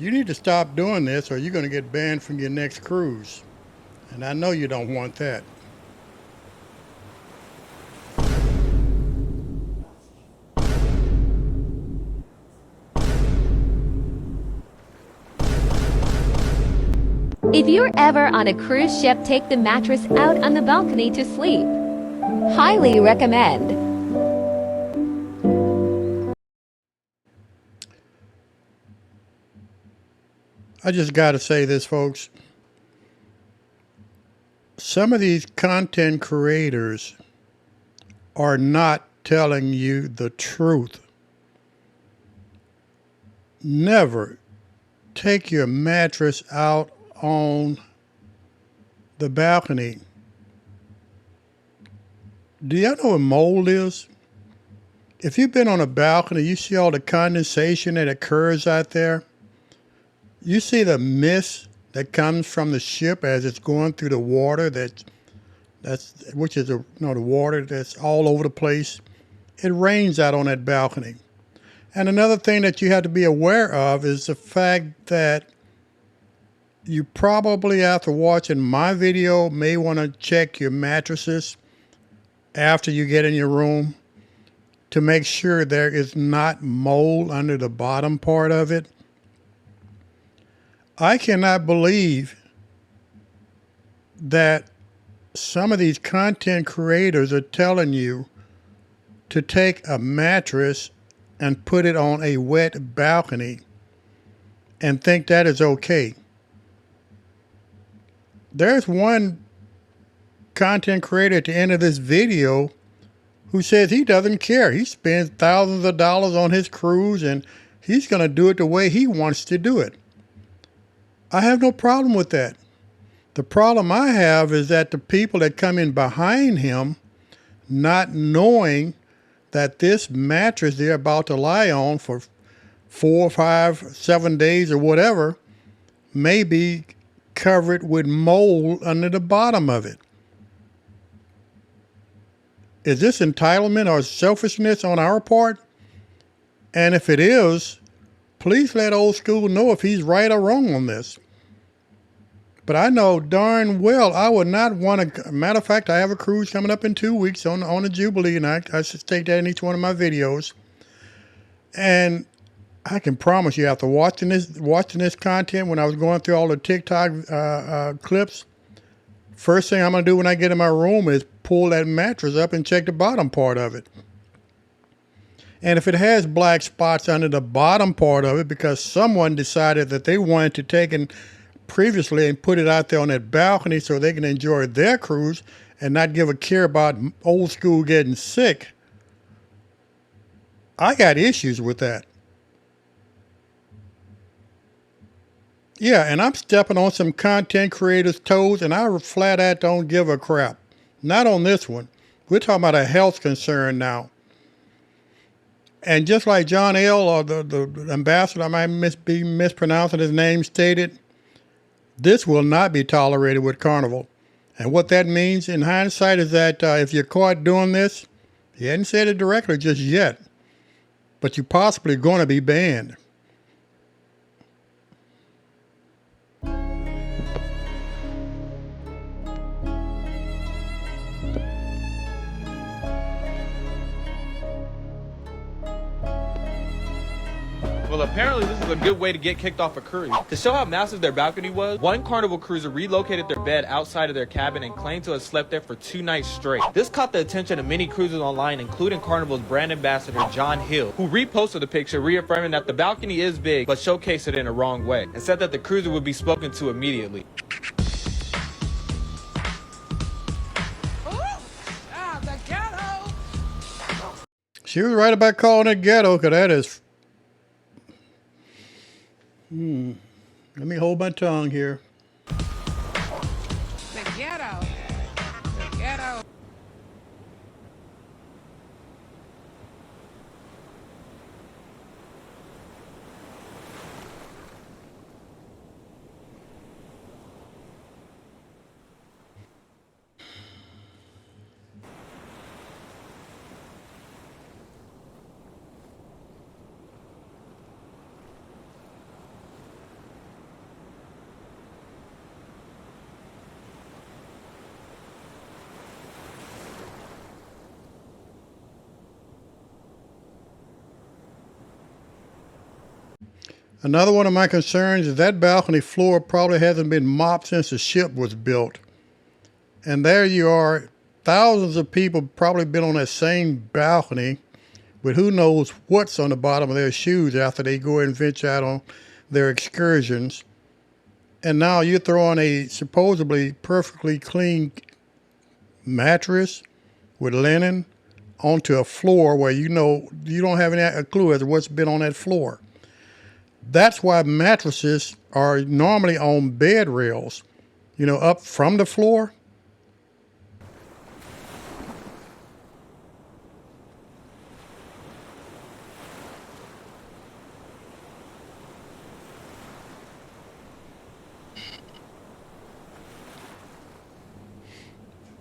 You need to stop doing this or you're going to get banned from your next cruise. And I know you don't want that. If you're ever on a cruise ship, take the mattress out on the balcony to sleep. Highly recommend. I just got to say this, folks. Some of these content creators are not telling you the truth. Never take your mattress out on the balcony. Do y'all know what mold is? If you've been on a balcony, you see all the condensation that occurs out there. You see the mist that comes from the ship as it's going through the water which is the water that's all over the place. It rains out on that balcony. And another thing that you have to be aware of is the fact that you probably, after watching my video, may want to check your mattresses after you get in your room to make sure there is not mold under the bottom part of it. I cannot believe that some of these content creators are telling you to take a mattress and put it on a wet balcony and think that is okay. There's one content creator at the end of this video who says he doesn't care. He spends thousands of dollars on his cruise and he's going to do it the way he wants to do it. I have no problem with that. The problem I have is that the people that come in behind him, not knowing that this mattress they're about to lie on for 4, 5, 7 days or whatever may be covered with mold under the bottom of it. Is this entitlement or selfishness on our part? And if it is, please let Old School know if he's right or wrong on this. But I know darn well I would not want to. Matter of fact, I have a cruise coming up in 2 weeks on the Jubilee, and I state that in each one of my videos. And I can promise you, after watching this content, when I was going through all the TikTok clips, first thing I'm going to do when I get in my room is pull that mattress up and check the bottom part of it. And if it has black spots under the bottom part of it because someone decided that they wanted to take and previously and put it out there on that balcony so they can enjoy their cruise and not give a care about Old School getting sick, I got issues with that. Yeah, and I'm stepping on some content creators' toes, and I flat out don't give a crap. Not on this one. We're talking about a health concern now. And just like John L., or the ambassador, I might be mispronouncing his name, stated, this will not be tolerated with Carnival. And what that means in hindsight is that if you're caught doing this, he hadn't said it directly just yet, but you're possibly going to be banned. Well, apparently this is a good way to get kicked off a cruise. To show how massive their balcony was, one Carnival cruiser relocated their bed outside of their cabin and claimed to have slept there for 2 nights straight. This caught the attention of many cruisers online, including Carnival's brand ambassador, John Hill, who reposted the picture reaffirming that the balcony is big, but showcased it in a wrong way, and said that the cruiser would be spoken to immediately. She was right about calling it ghetto, because that is... Let me hold my tongue here. The ghetto. The ghetto. Another one of my concerns is that balcony floor probably hasn't been mopped since the ship was built. And there you are, thousands of people probably been on that same balcony with who knows what's on the bottom of their shoes after they go and venture out on their excursions. And now you're throwing a supposedly perfectly clean mattress with linen onto a floor where you know you don't have any clue as to what's been on that floor. That's why mattresses are normally on bed rails, up from the floor.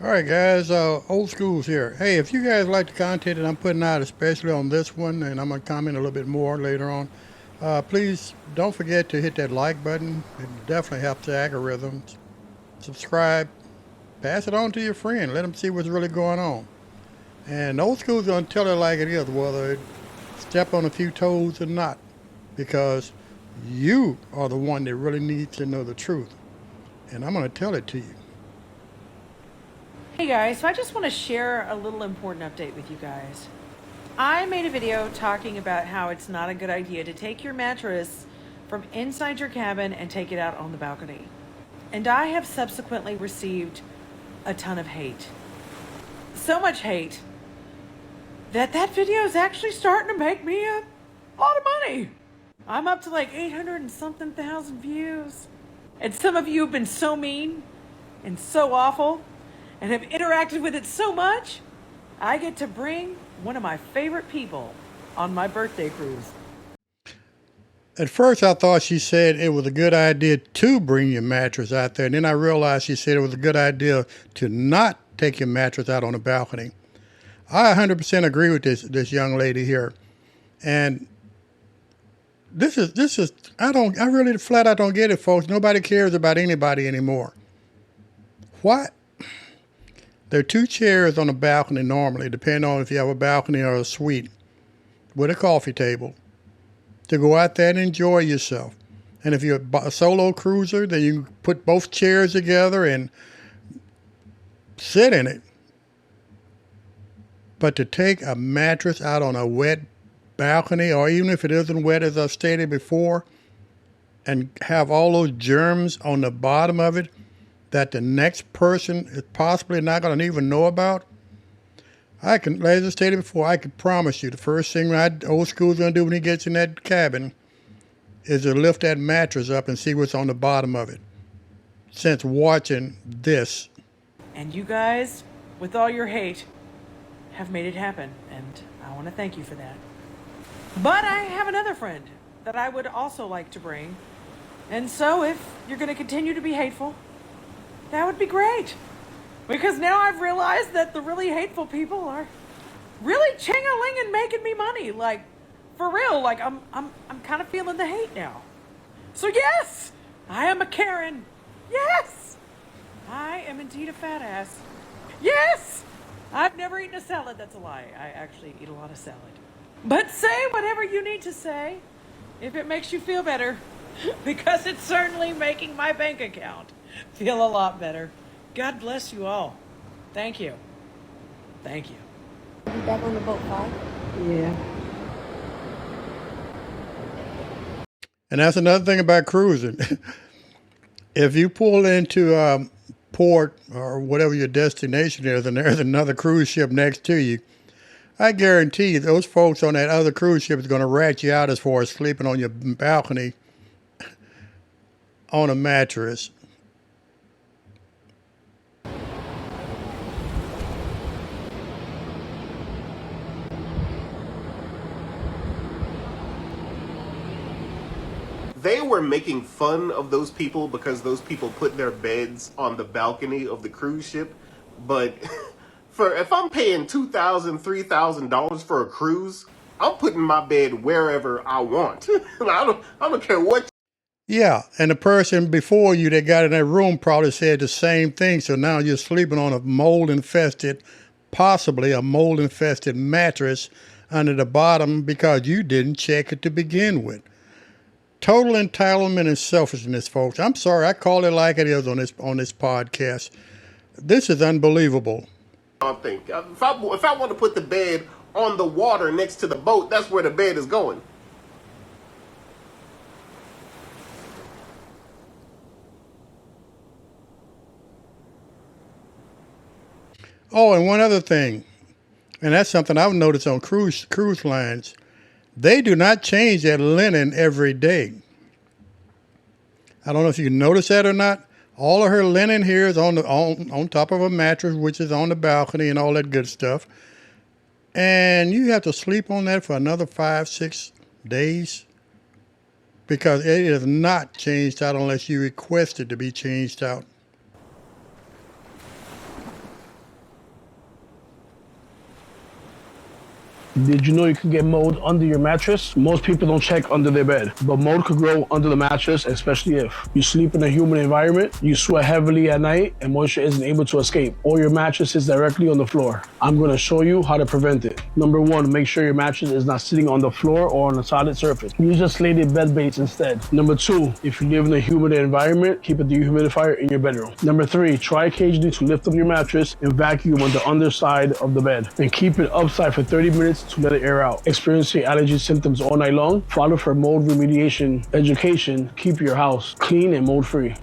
All right, guys, old school's here. Hey, if you guys like the content that I'm putting out, especially on this one, and I'm going to comment a little bit more later on, please don't forget to hit that like button. It definitely helps the algorithms. Subscribe. Pass it on to your friend. Let them see what's really going on. And old school's going to tell it like it is, whether it step on a few toes or not, because you are the one that really needs to know the truth. And I'm going to tell it to you. Hey guys, so I just want to share a little important update with you guys. I made a video talking about how it's not a good idea to take your mattress from inside your cabin and take it out on the balcony. And I have subsequently received a ton of hate. So much hate that video is actually starting to make me a lot of money. I'm up to like 800 and something thousand views. And some of you have been so mean and so awful and have interacted with it so much, I get to bring one of my favorite people on my birthday cruise. At first, I thought she said it was a good idea to bring your mattress out there. And then I realized she said it was a good idea to not take your mattress out on the balcony. I 100% agree with this young lady here. And this is, I really flat out don't get it, folks. Nobody cares about anybody anymore. What? There are 2 chairs on the balcony normally, depending on if you have a balcony or a suite, with a coffee table, to go out there and enjoy yourself. And if you're a solo cruiser, then you put both chairs together and sit in it. But to take a mattress out on a wet balcony, or even if it isn't wet, as I've stated before, and have all those germs on the bottom of it, that the next person is possibly not going to even know about, as I stated before, I can promise you the first thing old school's going to do when he gets in that cabin is to lift that mattress up and see what's on the bottom of it, since watching this. And you guys, with all your hate, have made it happen, and I want to thank you for that. But I have another friend that I would also like to bring, and so if you're going to continue to be hateful, that would be great, because now I've realized that the really hateful people are really ching-a-ling and making me money. Like, for real, like I'm kind of feeling the hate now. So yes, I am a Karen. Yes, I am indeed a fat ass. Yes, I've never eaten a salad. That's a lie. I actually eat a lot of salad. But say whatever you need to say if it makes you feel better, because it's certainly making my bank account feel a lot better. God bless you all. Thank you. Thank you. Are you back on the boat 5? Yeah. And that's another thing about cruising. If you pull into port or whatever your destination is, and there's another cruise ship next to you, I guarantee you those folks on that other cruise ship is going to rat you out as far as sleeping on your balcony on a mattress. They were making fun of those people because those people put their beds on the balcony of the cruise ship. But if I'm paying $2,000, $3,000 for a cruise, I'm putting my bed wherever I want. I don't care what. Yeah, and the person before you that got in that room probably said the same thing. So now you're sleeping on possibly a mold-infested mattress under the bottom because you didn't check it to begin with. total entitlement and selfishness, folks. I'm sorry, I call it like it is on this podcast. This is unbelievable. I think if I want to put the bed on the water next to the boat, that's where the bed is going. Oh, and one other thing, and that's something I've noticed on cruise lines. They do not change their linen every day. I don't know if you notice that or not. All of her linen here is on top of a mattress, which is on the balcony and all that good stuff. And you have to sleep on that for another 5-6 days because it is not changed out unless you request it to be changed out. Did you know you can get mold under your mattress? Most people don't check under their bed, but mold could grow under the mattress, especially if you sleep in a humid environment, you sweat heavily at night, and moisture isn't able to escape, or your mattress is directly on the floor. I'm going to show you how to prevent it. Number 1, make sure your mattress is not sitting on the floor or on a solid surface. Use a slated bed base instead. Number 2, if you live in a humid environment, keep a dehumidifier in your bedroom. Number 3, try occasionally to lift up your mattress and vacuum on the underside of the bed, and keep it upside for 30 minutes to let it air out. Experiencing allergy symptoms all night long? Follow for mold remediation education. Keep your house clean and mold free.